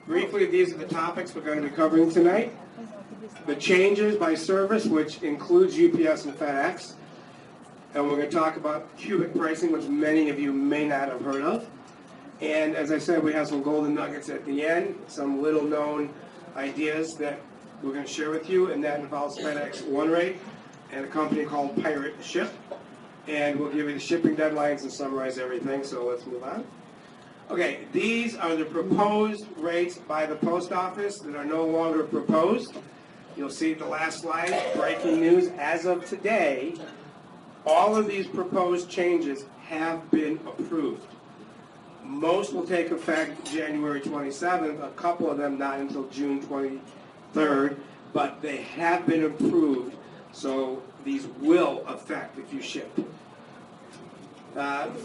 Briefly, these are the topics we're going to be covering tonight. The changes by service, which includes UPS and FedEx. And we're going to talk about cubic pricing, which many of you may not have heard of. And as I said, we have some golden nuggets at the end, some little known ideas that we're going to share with you, and that involves FedEx One Rate and a company called Pirate Ship. And we'll give you the shipping deadlines and summarize everything, so let's move on. Okay, these are the proposed rates by the post office that are no longer proposed. You'll see the last slide, breaking news. As of today, all of these proposed changes have been approved. Most will take effect January 27th, a couple of them not until June 23rd, but they have been approved, so these will affect if you ship.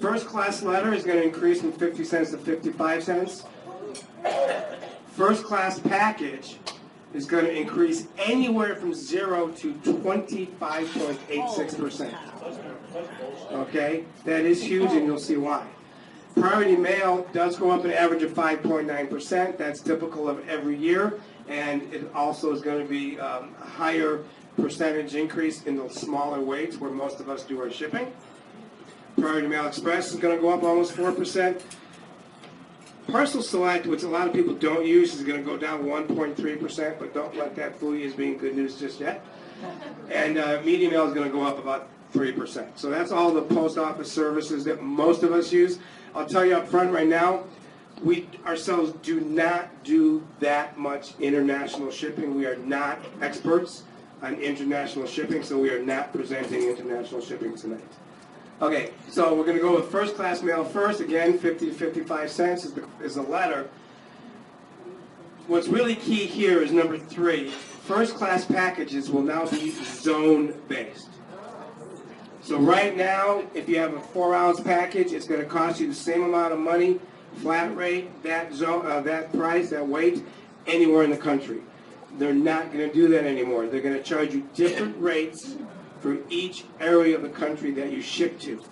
First class letter is going to increase from 50 cents to 55 cents. First class package is going to increase anywhere from 0 to 25.86%. Okay, that is huge, and you'll see why. Priority mail does go up an average of 5.9%. That's typical of every year, and it also is going to be a higher percentage increase in the smaller weights where most of us do our shipping. Priority Mail Express is going to go up almost 4%. Parcel Select, which a lot of people don't use, is going to go down 1.3%, but don't let that fool you as being good news just yet. And Media Mail is going to go up about 3%. So that's all the post office services that most of us use. I'll tell you up front right now, we ourselves do not do that much international shipping. We are not experts on international shipping, so we are not presenting international shipping tonight. Okay, so we're going to go with first class mail first. Again, 50 to 55 cents is the letter. What's really key here is number 3. First class packages will now be zone based. So right now, if you have a 4-ounce package, it's going to cost you the same amount of money, flat rate, that price, that weight, anywhere in the country. They're not going to do that anymore. They're going to charge you different rates for each area of the country that you ship to.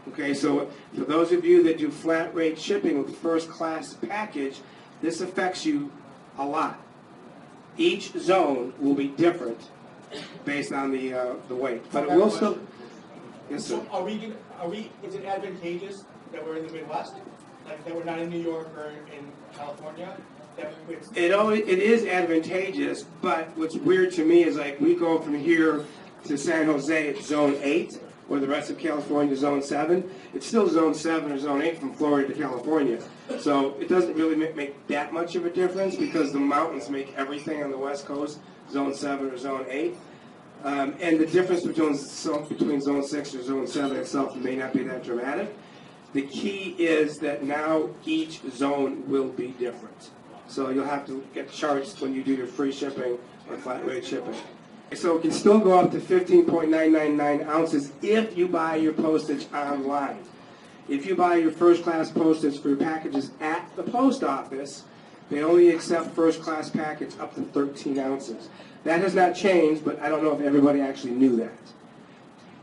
Okay, so for those of you that do flat rate shipping with first class package, this affects you a lot. Each zone will be different based on the weight, but it will still. Yes, sir. So is it advantageous that we're in the Midwest, like that we're not in New York or in California? It is advantageous, but what's weird to me is like we go from here to San Jose at zone 8, or the rest of California zone 7. It's still zone 7 or zone 8 from Florida to California. So it doesn't really make that much of a difference because the mountains make everything on the West Coast zone 7 or zone 8. And the difference between zone 6 or zone 7 itself may not be that dramatic. The key is that now each zone will be different. So you'll have to get charged when you do your free shipping or flat rate shipping. So it can still go up to 15.999 ounces if you buy your postage online. If you buy your first class postage for your packages at the post office, they only accept first class package up to 13 ounces. That has not changed, but I don't know if everybody actually knew that.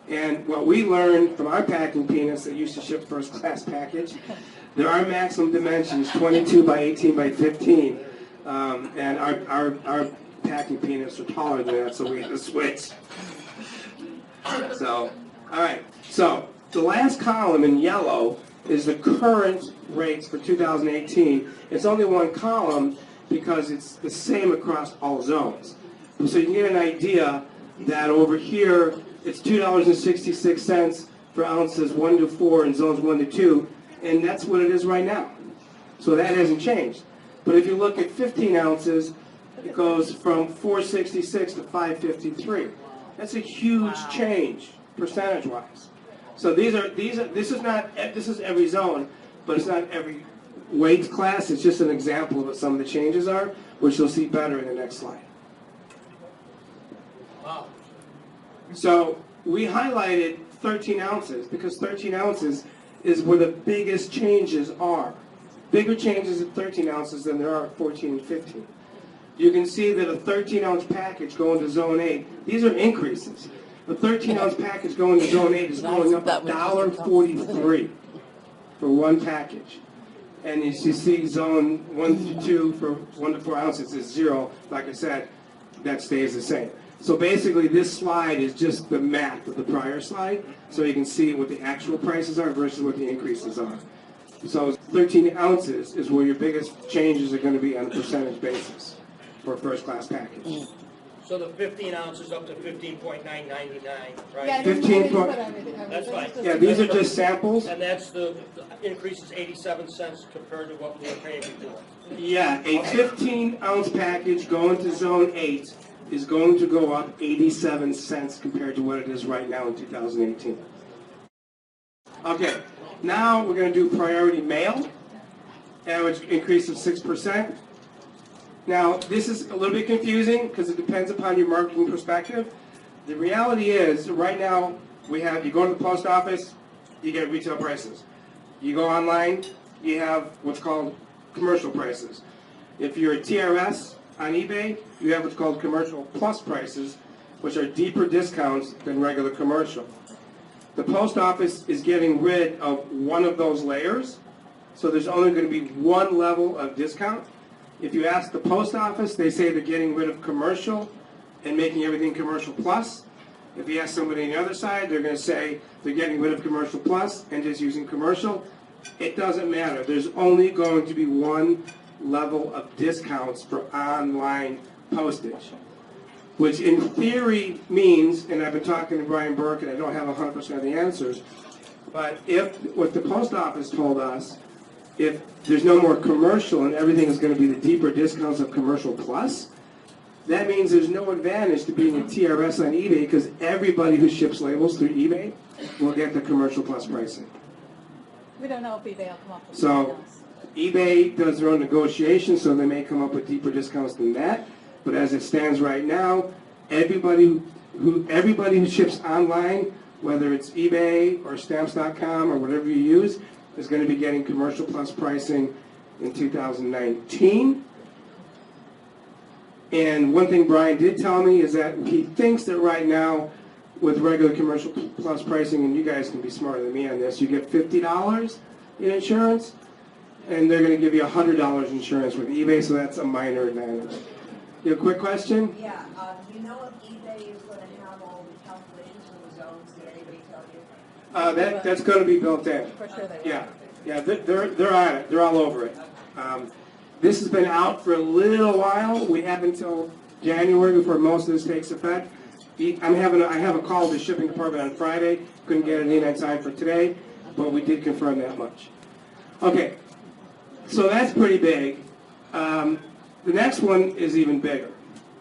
And what we learned from our packing peanuts that used to ship first class package, there are maximum dimensions, 22 by 18 by 15, and our packing peanuts are taller than that, so we had to switch. So, all right. So the last column in yellow is the current rates for 2018. It's only one column because it's the same across all zones. So you can get an idea that over here it's $2.66 for ounces 1 to 4 in zones 1 to 2. And that's what it is right now. So that hasn't changed. But if you look at 15 ounces, it goes from 466 to 553. That's a huge change, percentage-wise. So this is every zone, but it's not every weight class. It's just an example of what some of the changes are, which you'll see better in the next slide. Wow. So we highlighted 13 ounces because 13 ounces is where the biggest changes are. Bigger changes at 13 ounces than there are at 14 and 15. You can see that a 13-ounce package going to Zone 8, these are increases. The 13-ounce package going to Zone 8 is going up $1.43 for one package. And as you see, zone 1 through 2 for 1 to 4 ounces is 0. Like I said, that stays the same. So basically, this slide is just the math of the prior slide, so you can see what the actual prices are versus what the increases are. So 13 ounces is where your biggest changes are going to be on a percentage basis for a first-class package. So the 15 ounces up to 15.999, right? Yeah, 15 point- That's fine. Yeah, these are just samples. And that's the increase is 87 cents compared to what we were paying before. Yeah, a 15-ounce package going to zone 8 is going to go up 87 cents compared to what it is right now in 2018. Okay, now we're going to do priority mail, average increase of 6%. Now, this is a little bit confusing because it depends upon your marketing perspective. The reality is, right now, you go to the post office, you get retail prices. You go online, you have what's called commercial prices. If you're a TRS on eBay, you have what's called commercial plus prices, which are deeper discounts than regular commercial. The post office is getting rid of one of those layers, so there's only going to be one level of discount. If you ask the post office, they say they're getting rid of commercial and making everything commercial plus. If you ask somebody on the other side, they're going to say they're getting rid of commercial plus and just using commercial. It doesn't matter. There's only going to be one level of discounts for online postage, which in theory means, and I've been talking to Brian Burke and I don't have 100% of the answers, but if what the post office told us, if there's no more commercial and everything is going to be the deeper discounts of commercial plus, that means there's no advantage to being a TRS on eBay because everybody who ships labels through eBay will get the commercial plus pricing. We don't know if eBay will come up with So something else. eBay does their own negotiations, so they may come up with deeper discounts than that. But as it stands right now, everybody who ships online, whether it's eBay or Stamps.com or whatever you use, is going to be getting commercial plus pricing in 2019. And one thing Brian did tell me is that he thinks that right now, with regular commercial plus pricing, and you guys can be smarter than me on this, you get $50 in insurance, and they're going to give you $100 insurance with eBay, so that's a minor advantage. You have a quick question? Yeah, do you know if eBay is going to have all the calculations for the zones? Did anybody tell you? That's going to be built in. For sure they will. Yeah, they're on it. They're all over it. This has been out for a little while. We have until January before most of this takes effect. I have a call to the shipping department on Friday. Couldn't get it in on time for today, but we did confirm that much. Okay, so that's pretty big. The next one is even bigger.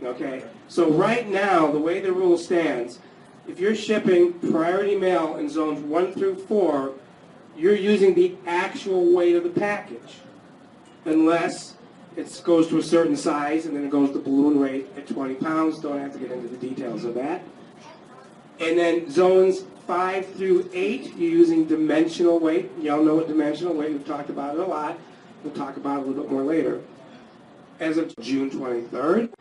Okay, so right now, the way the rule stands, if you're shipping priority mail in zones 1 through 4, you're using the actual weight of the package, unless it goes to a certain size and then it goes to balloon rate at 20 pounds. Don't have to get into the details of that. And then zones 5 through 8, you're using dimensional weight. Y'all know what dimensional weight, we've talked about it a lot. We'll talk about it a little bit more later. As of June 23rd,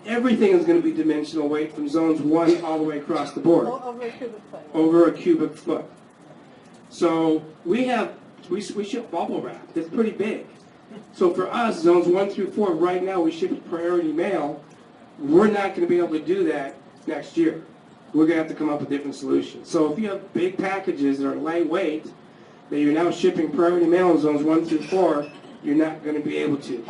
everything is going to be dimensional weight from zones 1 all the way across the board. Over a cubic foot. Over a cubic foot. So we ship bubble wrap. It's pretty big. So for us, zones 1 through 4, right now we ship priority mail. We're not going to be able to do that next year. We're going to have to come up with different solutions. So if you have big packages that are lightweight, that you're now shipping priority mail in zones 1 through 4, you're not going to be able to.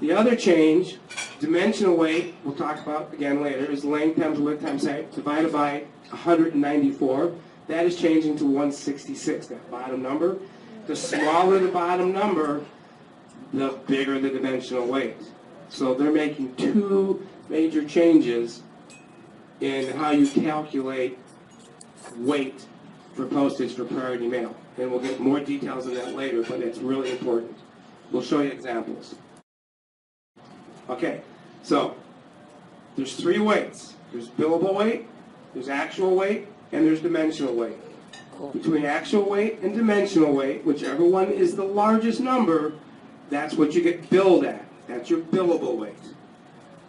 The other change, dimensional weight, we'll talk about again later, is length times width times height divided by 194. That is changing to 166, that bottom number. The smaller the bottom number, the bigger the dimensional weight. So they're making two major changes in how you calculate weight for postage for priority mail. And we'll get more details on that later, but it's really important. We'll show you examples. Okay, so there's 3 weights. There's billable weight, there's actual weight, and there's dimensional weight. Between actual weight and dimensional weight, whichever one is the largest number, that's what you get billed at. That's your billable weight.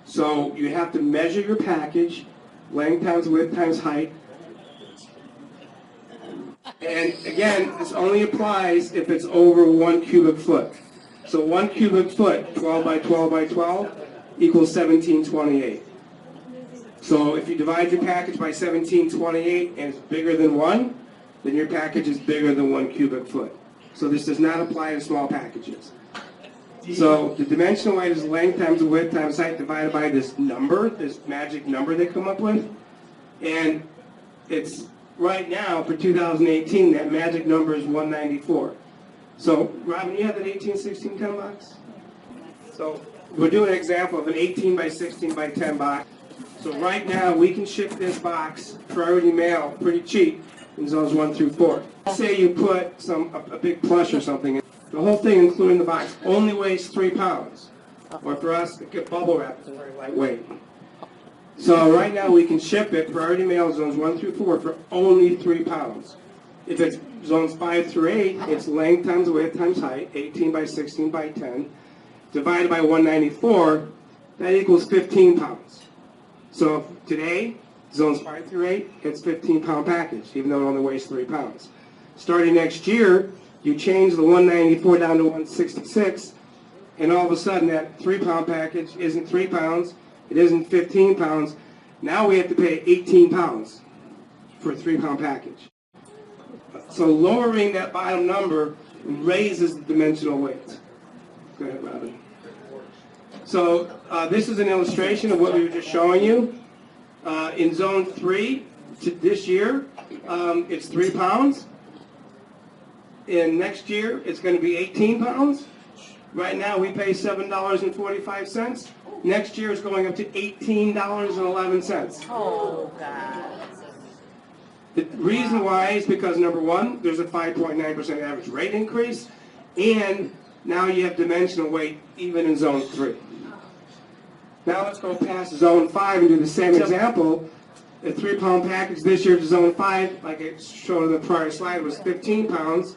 So you have to measure your package, length times width times height, And again, this only applies if it's over 1 cubic foot. So 1 cubic foot, 12 by 12 by 12, equals 1728. So if you divide your package by 1728 and it's bigger than 1, then your package is bigger than 1 cubic foot. So this does not apply to small packages. So the dimensional weight is length times width times height divided by this number, this magic number they come up with. And it's right now for 2018, that magic number is 194. So Robin, you have that 18, 16, 10 box? So we're doing an example of an 18 by 16 by 10 box. So right now we can ship this box priority mail pretty cheap in zones 1 through 4. Say you put a big plush or something. The whole thing, including the box, only weighs 3 pounds. Or for us, bubble wrap is very lightweight. So right now we can ship it, priority mail zones 1 through 4, for only 3 pounds. If it's zones 5 through 8, it's length times width times height, 18 by 16 by 10, divided by 194, that equals 15 pounds. So today, zones 5 through 8, it's 15-pound package, even though it only weighs 3 pounds. Starting next year, you change the 194 down to 166, and all of a sudden that 3-pound package isn't 3 pounds, it isn't 15 pounds. Now we have to pay 18 pounds for a 3-pound package. So lowering that bottom number raises the dimensional weight. Go ahead, Robin. So this is an illustration of what we were just showing you. In zone 3, this year, it's 3 pounds. In next year, it's going to be 18 pounds. Right now, we pay $7.45. Next year, it's going up to $18.11. Oh, God. The reason why is because, number one, there's a 5.9% average rate increase, and now you have dimensional weight even in zone 3. Now let's go past zone 5 and do the same example. A 3-pound package this year to zone 5, like I showed in the prior slide, was 15 pounds.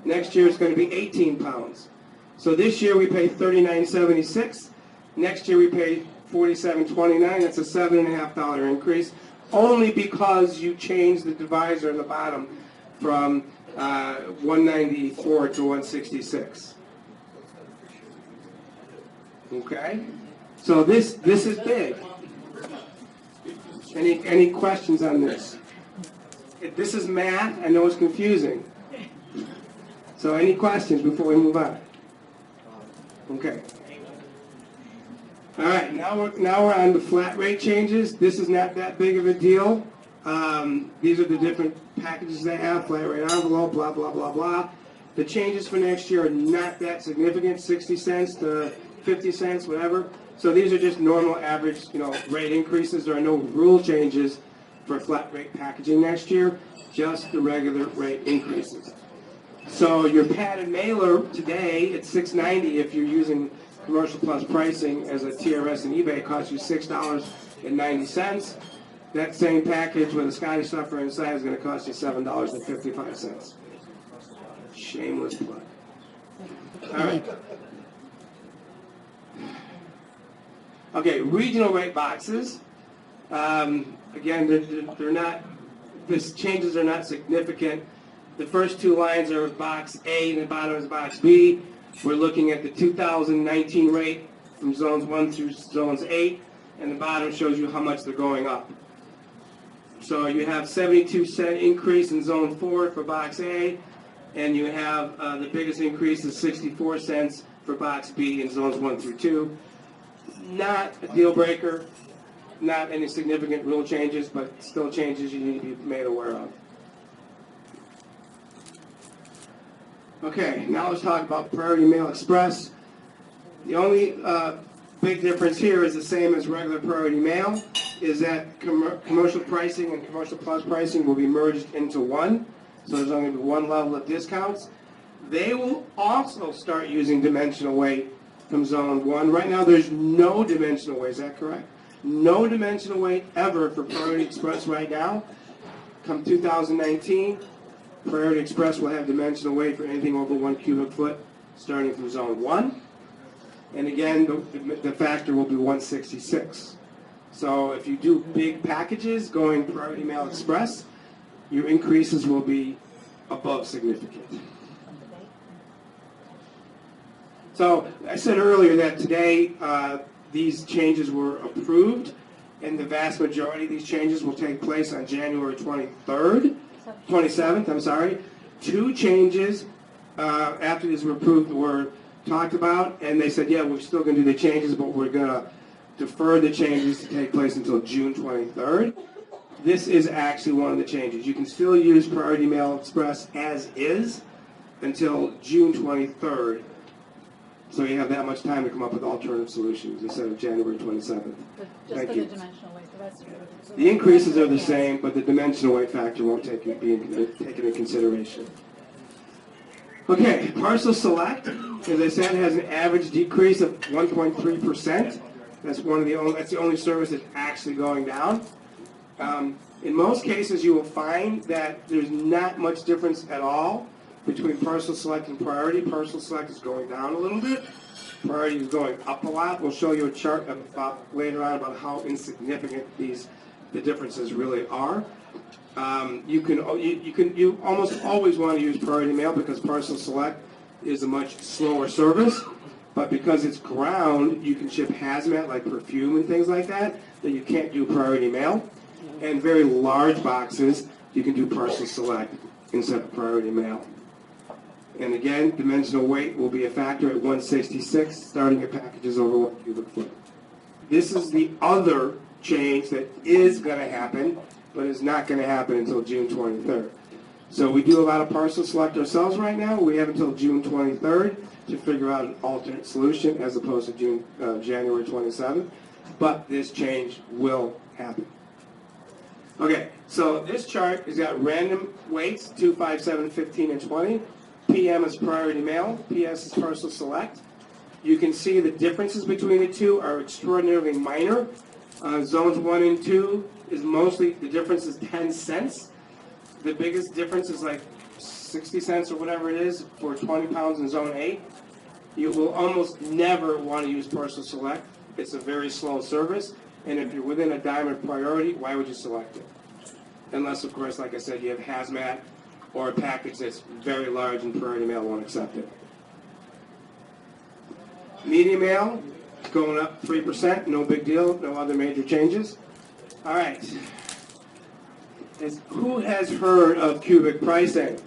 Next year it's going to be 18 pounds. So this year we pay $39.76. Next year we pay $47.29. That's a $7.50 increase, only because you changed the divisor in the bottom from 194 to 166. Okay? So this is big. Any questions on this? This is math. I know it's confusing. So any questions before we move on? Okay. All right. Now we're on the flat rate changes. This is not that big of a deal. These are the different packages they have. Flat rate envelope. Blah blah blah blah. The changes for next year are not that significant. 60 cents to 50 cents, whatever. So these are just normal average, rate increases. There are no rule changes for flat rate packaging next year, just the regular rate increases. So your padded mailer today, it's $6.90 if you're using Commercial Plus pricing as a TRS and eBay. It costs you $6.90. That same package with a Scottish stuffer inside is going to cost you $7.55. Shameless plug. All right. Okay, regional rate boxes. Again, they're not. The changes are not significant. The first 2 lines are box A, and the bottom is box B. We're looking at the 2019 rate from zones 1 through zones 8, and the bottom shows you how much they're going up. So you have 72-cent increase in zone 4 for box A, and you have the biggest increase is 64 cents for box B in zones 1 through 2. Not a deal breaker, not any significant rule changes, but still changes you need to be made aware of. Okay, now let's talk about Priority Mail Express. The only big difference here is the same as regular Priority Mail, is that commercial pricing and Commercial Plus pricing will be merged into one, so there's only one level of discounts. They will also start using dimensional weight from zone 1. Right now there's no dimensional weight, is that correct? No dimensional weight ever for Priority Express right now. Come 2019, Priority Express will have dimensional weight for anything over 1 cubic foot starting from zone 1. And again, the factor will be 166. So if you do big packages going Priority Mail Express, your increases will be above significant. So I said earlier that today these changes were approved, and the vast majority of these changes will take place on January 27th, I'm sorry. 2 changes after these were approved were talked about, and they said, yeah, we're still going to do the changes, but we're going to defer the changes to take place until June 23rd. This is actually one of the changes. You can still use Priority Mail Express as is until June 23rd. So you have that much time to come up with alternative solutions instead of January 27th. Just Thank for you. the dimensional weight, the rest of it. The increases are the same, but the dimensional weight factor won't be taken into consideration. Okay, Parcel Select, as I said, has an average decrease of 1.3%. That's the only service that's actually going down. In most cases, you will find that there's not much difference at all between Parcel Select and Priority. Parcel Select is going down a little bit. Priority is going up a lot. We'll show you a chart later on about how insignificant the differences really are. You almost always want to use Priority Mail because Parcel Select is a much slower service, but because it's ground, you can ship hazmat like perfume and things like that you can't do Priority Mail. And very large boxes, you can do Parcel Select instead of Priority Mail. And again, dimensional weight will be a factor at 166, starting at packages over 1 cubic foot. This is the other change that is going to happen, but is not going to happen until June 23rd. So we do a lot of Parcel Select ourselves right now. We have until June 23rd to figure out an alternate solution as opposed to January 27th. But this change will happen. Okay, so this chart has got random weights, 2, 5, 7, 15, and 20. PM is Priority Mail, PS is Parcel Select. You can see the differences between the two are extraordinarily minor. Zones 1 and 2 is mostly, the difference is 10 cents. The biggest difference is like 60 cents or whatever it is for 20 pounds in Zone 8. You will almost never want to use Parcel Select. It's a very slow service, and if you're within a dime of Priority, why would you select it? Unless, of course, like I said, you have hazmat or a package that's very large and Priority Mail won't accept it. Medium Mail is going up 3%, no big deal, no other major changes. All right. Who has heard of cubic pricing?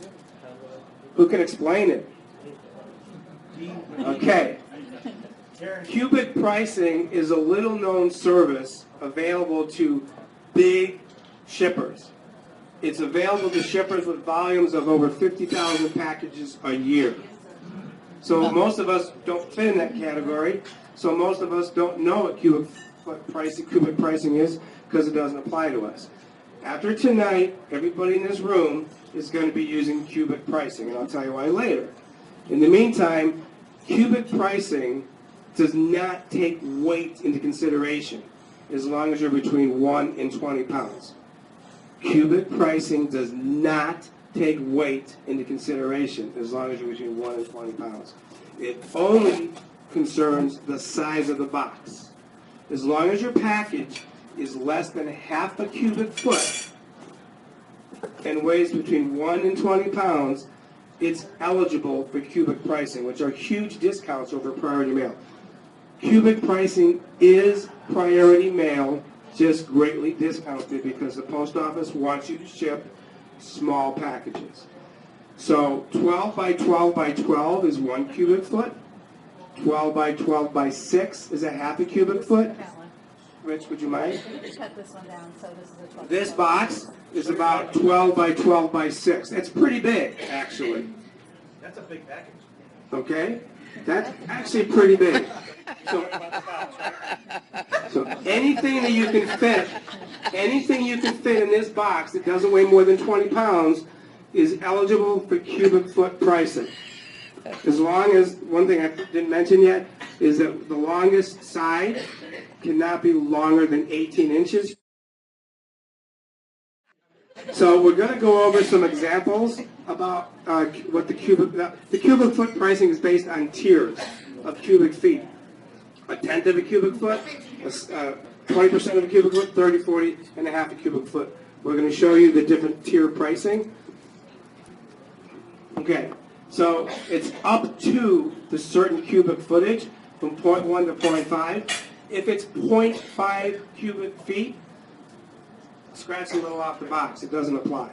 Who can explain it? Okay. Cubic pricing is a little-known service available to big shippers. It's available to shippers with volumes of over 50,000 packages a year. So most of us don't fit in that category. So most of us don't know what cubic pricing is because it doesn't apply to us. After tonight, everybody in this room is going to be using cubic pricing, and I'll tell you why later. In the meantime, cubic pricing does not take weight into consideration as long as you're between 1 and 20 pounds. Cubic pricing does not take weight into consideration as long as you're between 1 and 20 pounds. It only concerns the size of the box. As long as your package is less than half a cubic foot and weighs between 1 and 20 pounds, it's eligible for cubic pricing, which are huge discounts over Priority Mail. Cubic pricing is Priority Mail, just greatly discounted because the post office wants you to ship small packages. So 12 by 12 by 12 is 1 cubic foot. 12 by 12 by 6 is a half a cubic foot. That one. Rich, would you mind? Cut this one down, so this is a 12. This box is about 12 by 12 by 6. It's pretty big, actually. That's a big package. Okay? That's actually pretty big. So anything that you can fit in this box that doesn't weigh more than 20 pounds is eligible for cubic foot pricing. As long as, one thing I didn't mention yet, is that the longest side cannot be longer than 18 inches. So we're going to go over some examples about what the cubic foot pricing is based on tiers of cubic feet. A tenth of a cubic foot, 20% of a cubic foot, 30, 40, and a half a cubic foot. We're going to show you the different tier pricing. Okay, so it's up to the certain cubic footage from 0.1 to 0.5. If it's 0.5 cubic feet, scratch a little off the box. It doesn't apply.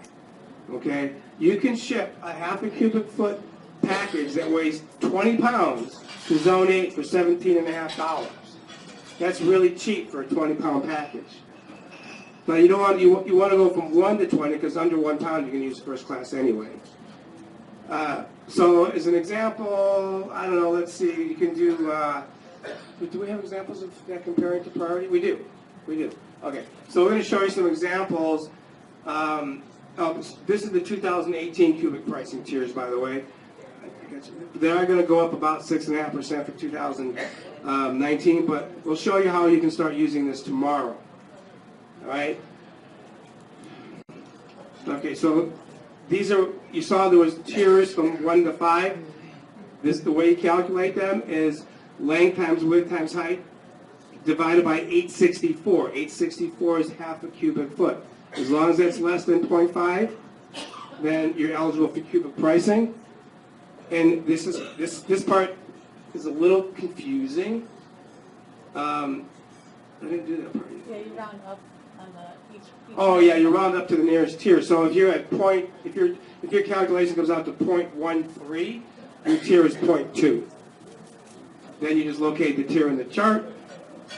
Okay? You can ship a half a cubic foot package that weighs 20 pounds to Zone 8 for $17.50. That's really cheap for a 20-pound package. Now you don't want you want to go from 1 to 20 because under 1 pound you can use first class anyway. So as an example, I don't know. Let's see. You can do. Do we have examples of that comparing to priority? We do. We do. Okay. So we're going to show you some examples. This is the 2018 cubic pricing tiers, by the way. They are going to go up about 6.5% for 2019, but we'll show you how you can start using this tomorrow. All right. Okay. So these are, you saw there was tiers from 1 to 5. The way you calculate them is length times width times height divided by 864. 864 is half a cubic foot. As long as it's less than 0.5, then you're eligible for cubic pricing. And this part is a little confusing. I didn't do that part yet. Yeah, you round up on the each. Oh yeah, you round up to the nearest tier. So if you're at if your calculation comes out to 0.13, your tier is 0.2. Then you just locate the tier in the chart,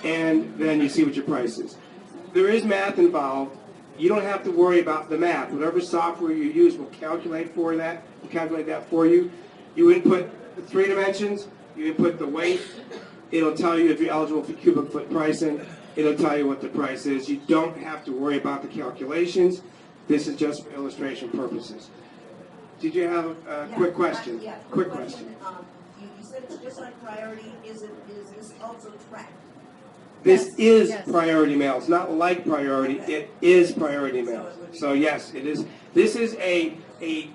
and then you see what your price is. There is math involved. You don't have to worry about the math. Whatever software you use will calculate that for you. You input the 3 dimensions, you input the weight, it'll tell you if you're eligible for cubic foot pricing, it'll tell you what the price is. You don't have to worry about the calculations. This is just for illustration purposes. Did you have a quick question? Yeah, quick question. You said it's just like priority. Is this also tracked? This is Yes. priority mail. It's not like priority. It is priority mail. So yes, it is. This is a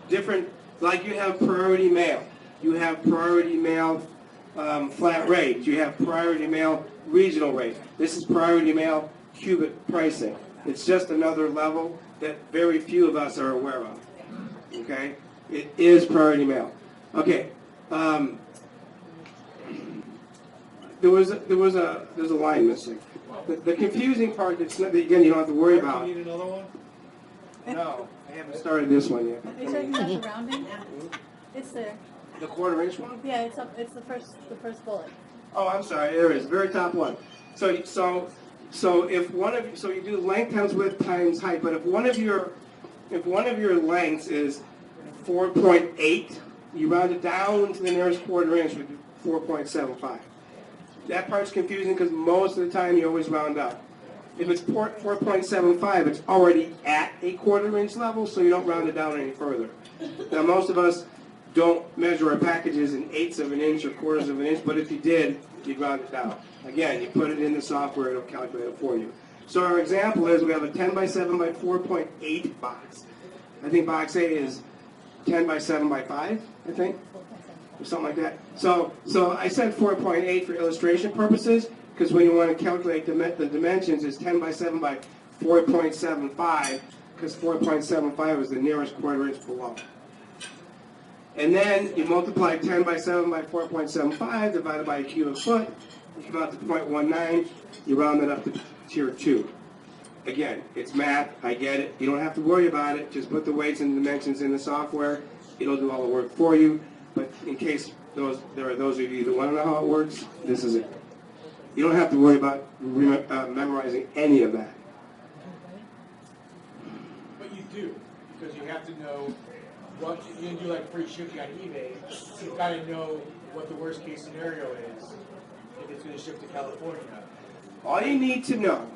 different, like you have priority mail. You have priority mail flat rate. You have priority mail regional rate. This is priority mail cubic pricing. It's just another level that very few of us are aware of. Okay? It is priority mail. Okay. There's a line missing. The confusing part that's not, again, you don't have to worry about. You need another one? No, I haven't started this one yet. Are you talking about the rounding? It's there. The 1/4 inch one? Yeah, it's up. It's the first bullet. Oh, I'm sorry. There it is. Very top one. So if one of so you do length times width times height, but if one of your lengths is 4.8, you round it down to the nearest 1/4 inch with 4.75. That part's confusing because most of the time you always round up. If it's 4.75, it's already at a 1/4 inch level, so you don't round it down any further. Now, most of us don't measure our packages in 1/8 of an inch or 1/4 of an inch, but if you did, you'd round it down. Again, you put it in the software, it'll calculate it for you. So our example is we have a 10 by 7 by 4.8 box. I think box A is 10 by 7 by 5, I think, or something like that. So I said 4.8 for illustration purposes, because when you want to calculate the dimensions, is 10 by 7 by 4.75, because 4.75 is the nearest 1/4 inch below. And then you multiply 10 by 7 by 4.75 divided by a cubic foot, you come out to 0.19, you round it up to tier 2. Again, it's math, I get it. You don't have to worry about it. Just put the weights and dimensions in the software. It'll do all the work for you. But in case there are those of you that want to know how it works, this is it. You don't have to worry about memorizing any of that. But you do, because you have to know what you can do, like free shipping on eBay. You've got to know what the worst case scenario is if it's going to ship to California. All you need to know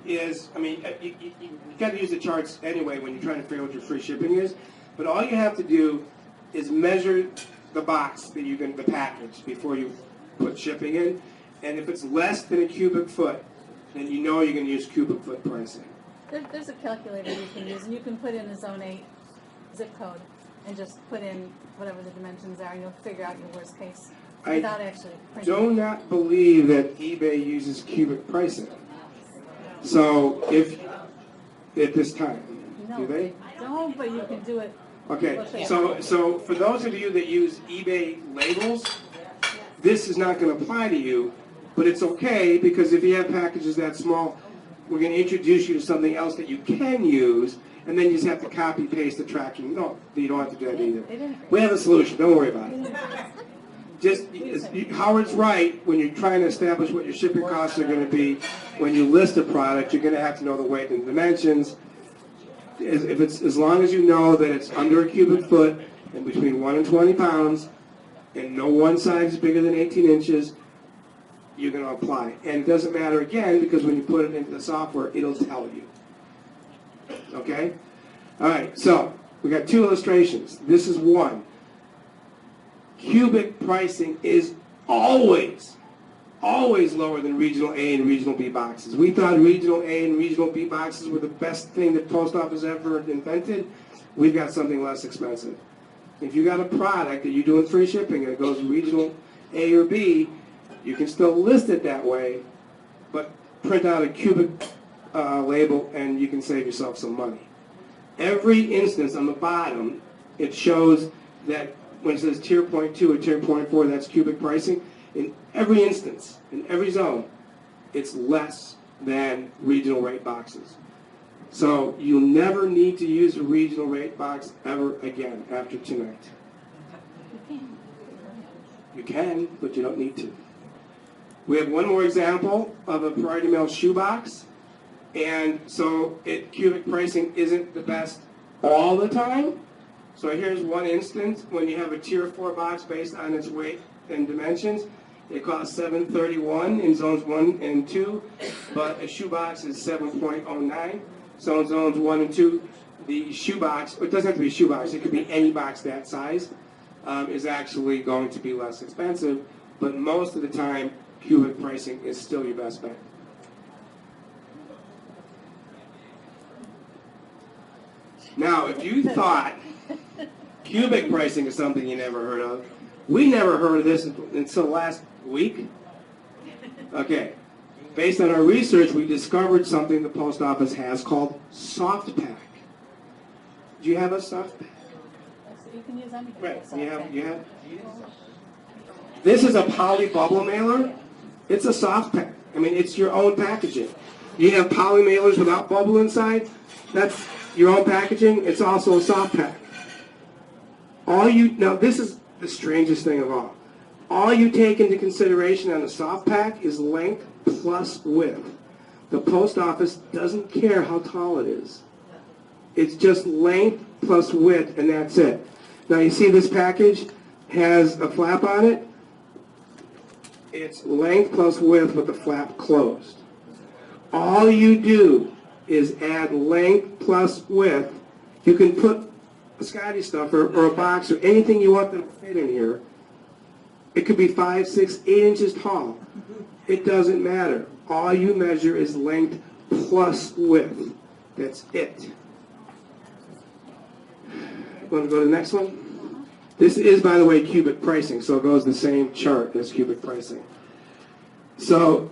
is, I mean, you got to use the charts anyway when you're trying to figure out what your free shipping is. But all you have to do is measure the box that you're going to, the package, before you put shipping in. And if it's less than a cubic foot, then you know you're going to use cubic foot pricing. There's a calculator you can use, and you can put in a Zone 8 zip code and just put in whatever the dimensions are, and you'll figure out your worst case without actually printing. Do not believe that eBay uses cubic pricing. So if at this time, No, do they? don't, but you can do it Okay, so for those of you that use eBay labels, this is not going to apply to you, but it's okay because if you have packages that small, we're going to introduce you to something else that you can use, and then you just have to copy paste the tracking. No, you don't have to do that either. We have a solution. Don't worry about it. Just Howard's right. When you're trying to establish what your shipping costs are going to be, when you list a product, you're going to have to know the weight and dimensions. If it's as long as you know that it's under a cubic foot and between 1 and 20 pounds, and no one side is bigger than 18 inches, you're going to apply. And it doesn't matter again because when you put it into the software, it'll tell you. Okay? All right, so we got two illustrations. This is one. Cubic pricing is always lower than regional A and regional B boxes. We thought regional A and regional B boxes were the best thing that post office ever invented. We've got something less expensive. If you got a product that you're doing free shipping and it goes regional A or B, you can still list it that way, but print out a cubic label and you can save yourself some money. Every instance on the bottom, it shows that when it says tier 0.2 or tier 0.4, that's cubic pricing. In every instance, in every zone, it's less than regional rate boxes. So you'll never need to use a regional rate box ever again after tonight. You can, but you don't need to. We have one more example of a priority mail shoebox. And so cubic pricing isn't the best all the time. So here's one instance when you have a tier 4 box based on its weight and dimensions. It costs $7.31 in zones 1 and 2, but a shoebox is $7.09. So in zones 1 and 2, the shoebox, it doesn't have to be a shoebox, it could be any box that size, is actually going to be less expensive, but most of the time, cubic pricing is still your best bet. Now, if you thought cubic pricing is something you never heard of, we never heard of this until last week. Okay. Based on our research, we discovered something the post office has called soft pack. Do you have a soft pack? You can use anything. Right. You have. This is a poly bubble mailer. It's a soft pack. I mean, it's your own packaging. You have poly mailers without bubble inside. That's your own packaging. It's also a soft pack. Now this is the strangest thing of all. All you take into consideration on a soft pack is length plus width. The post office doesn't care how tall it is. It's just length plus width, and that's it. Now you see this package has a flap on it. It's length plus width with the flap closed. All you do is add length plus width. You can put a Scotty stuffer or a box or anything you want them to fit in here. It could be 5, 6, 8 inches tall. It doesn't matter. All you measure is length plus width. That's it. Want to go to the next one? This is, by the way, cubic pricing, so it goes the same chart as cubic pricing. So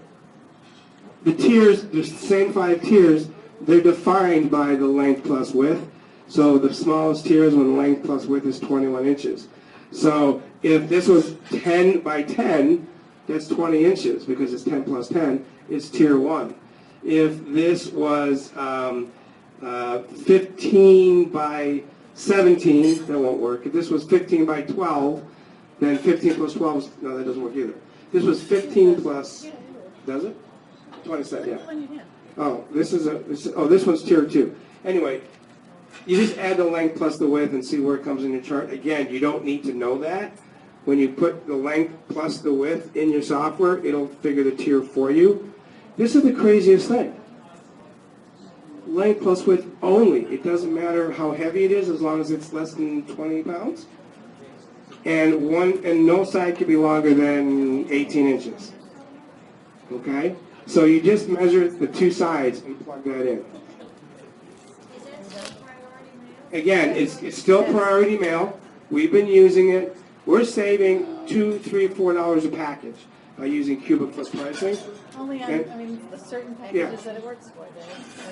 the tiers, the same 5 tiers, they're defined by the length plus width. So the smallest tier is when length plus width is 21 inches. So if this was 10 by 10, that's 20 inches because it's 10 plus 10. It's tier 1. If this was 15 by 17, that won't work. If this was 15 by 12, then 15 plus 12 is, no, that doesn't work either. This was 15 plus, does it? 27, yeah. Oh, this one's tier 2. Anyway, you just add the length plus the width and see where it comes in your chart. Again, you don't need to know that. When you put the length plus the width in your software, it'll figure the tier for you. This is the craziest thing. Length plus width only. It doesn't matter how heavy it is as long as it's less than 20 pounds. And no side can be longer than 18 inches. Okay? So you just measure the 2 sides and plug that in. Again, it's still priority mail. We've been using it. We're saving $2, $3, $4 a package. by using cubic foot pricing. Only on, And- I mean, the certain Yeah. packages that it works for.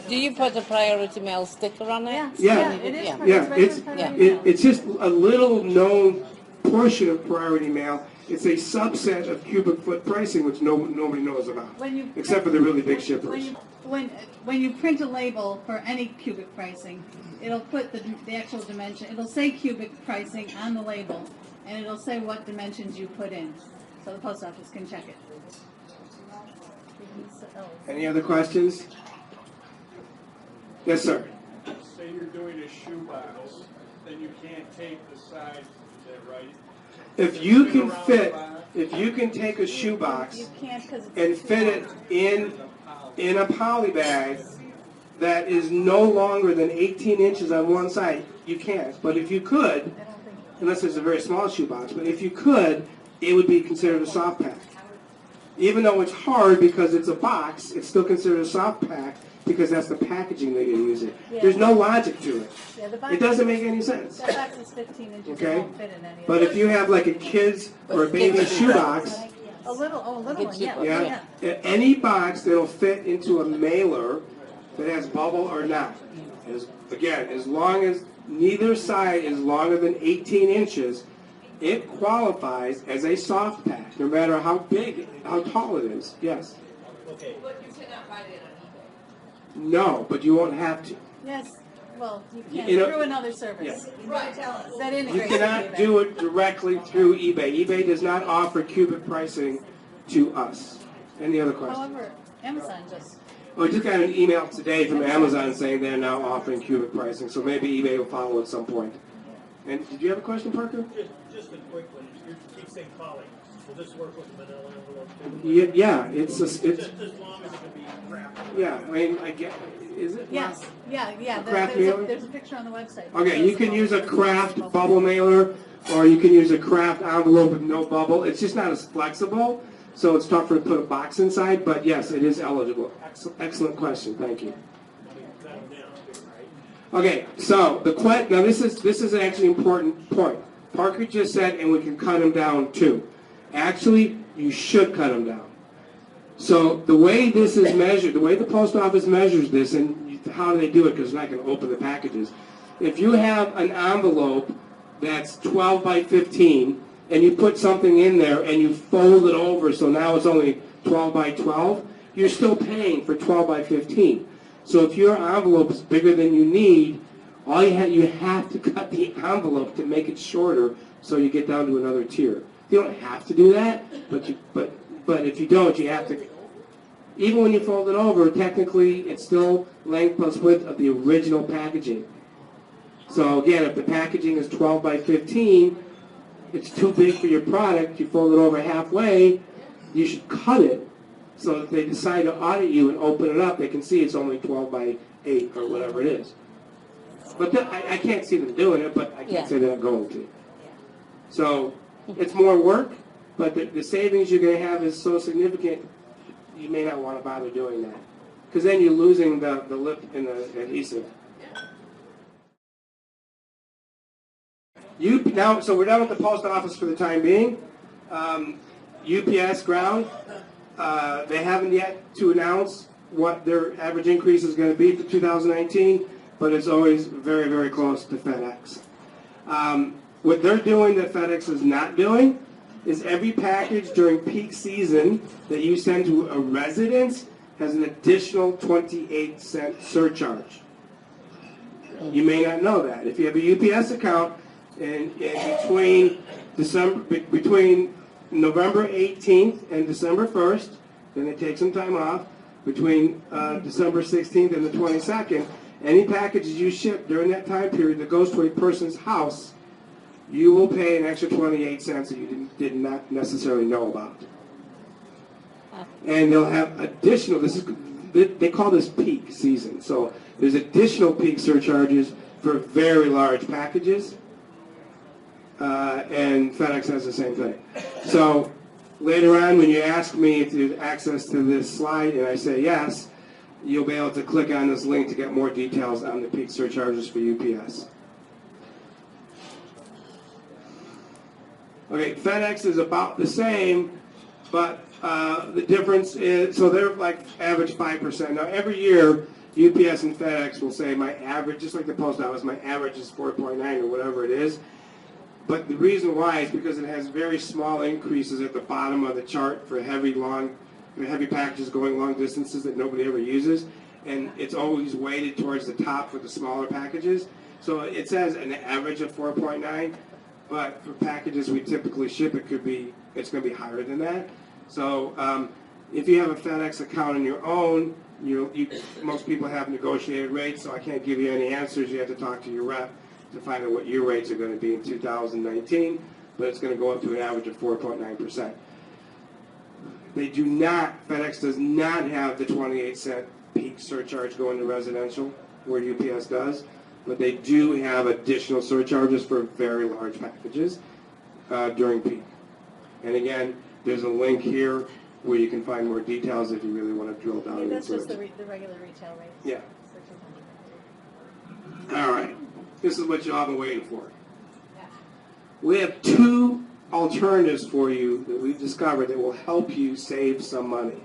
Do you put the priority mail sticker on it? Yeah, Yeah. yeah, it is. Yeah. Part, Yeah, it's regular it's, priority mail. it's just a little known portion of priority mail. It's a subset of cubic foot pricing, which nobody knows about, When you except for the really big when shippers. you, when you print a label for any cubic pricing, it'll put the actual dimension. It'll say cubic pricing on the label, and it'll say what dimensions you put in, so the post office can check it. Any other questions? Yes, sir. Say you're doing a shoebox, then you can't take the size, is that right? If you can fit, if you can take a shoebox You can't because it's and too fit it long. in a poly bag that is no longer than 18 inches on one side, you can't. But if you could, I don't think. unless it's a very small shoebox, but if you could, it would be considered a soft pack. Even though it's hard because it's a box, it's still considered a soft pack because that's the packaging that you use it. Yeah. There's no logic to it. Yeah, the box It doesn't make any sense. That box is 15 inches. Okay. It won't fit in any of But it. if you have like a kid's or a baby shoebox, A little one, yeah. yeah, any box that'll fit into a mailer that has bubble or not, again, as long as neither side is longer than 18 inches, it qualifies as a soft pack, no matter how big, how tall it is. Yes. Okay. But you cannot buy it on No, but you won't have to. Yes, well, you can You know- through another service. Yeah. eBay. Right, tell us. That You integrates with cannot eBay. do it directly through eBay. eBay does not offer cubic pricing to us. Any other questions? However, Amazon just, Oh, I just got an email today from Amazon saying they're now offering cubic pricing, so maybe eBay will follow at some point. And did you have a question, Parker? Just a quick one. You keep saying poly. Will this work with the manila envelope too? Yeah, it's Just as long as it can be wrapped. yeah. I mean, I get. Is it? yes, yeah. Craft mailer? There's a picture on the website. Okay, you can use a craft bubble mailer, or you can use a craft envelope with no bubble. It's just not as flexible, so it's tougher to put a box inside. But yes, it is eligible. Excellent question. Thank you. Okay, so now this is an actually important point. Parker just said, and we can cut them down too. Actually, you should cut them down. So the way this is measured, the way the post office measures this, and how do they do it? Because they're not going to open the packages. If you have an envelope that's 12 by 15, and you put something in there and you fold it over, so now it's only 12 by 12, you're still paying for 12 by 15. So if your envelope is bigger than you need, you have to cut the envelope to make it shorter, so you get down to another tier. You don't have to do that, but if you don't, you have to. Even when you fold it over, technically it's still length plus width of the original packaging. So again, if the packaging is 12 by 15, it's too big for your product, you fold it over halfway, you should cut it so if they decide to audit you and open it up, they can see it's only 12 by 8 or whatever it is. But I can't see them doing it, but I can't say they're not going to. So it's more work, but the savings you're going to have is so significant, you may not want to bother doing that. Because then you're losing the lip and the adhesive. So we're done with the post office for the time being. UPS ground, they haven't yet to announce what their average increase is going to be for 2019, but it's always very, very close to FedEx. What they're doing that FedEx is not doing is every package during peak season that you send to a residence has an additional 28-cent surcharge. You may not know that. If you have a UPS account, and between November 18th and December 1st, then they take some time off. Between December 16th and the 22nd, any packages you ship during that time period that goes to a person's house, you will pay an extra 28 cents that you did not necessarily know about. And they'll have additional, they call this peak season. So there's additional peak surcharges for very large packages. And FedEx has the same thing. So later on, when you ask me if you have access to this slide, and I say yes, you'll be able to click on this link to get more details on the peak surcharges for UPS. Okay, FedEx is about the same, But the difference is, so they're like average 5%. Now every year, UPS and FedEx will say my average, just like the post office, my average is 4.9 or whatever it is. But the reason why is because it has very small increases at the bottom of the chart for heavy packages going long distances that nobody ever uses. And it's always weighted towards the top for the smaller packages. So it says an average of 4.9, but for packages we typically ship, it's going to be higher than that. So if you have a FedEx account on your own, most people have negotiated rates, so I can't give you any answers. You have to talk to your rep to find out what your rates are going to be in 2019, but it's going to go up to an average of 4.9%. FedEx does not have the 28-cent peak surcharge going to residential, where UPS does, but they do have additional surcharges for very large packages during peak. And again, there's a link here where you can find more details if you really want to drill down into it. That's just the regular retail rates. Yeah. All right. This is what you all been waiting for. We have 2 alternatives for you that we've discovered that will help you save some money.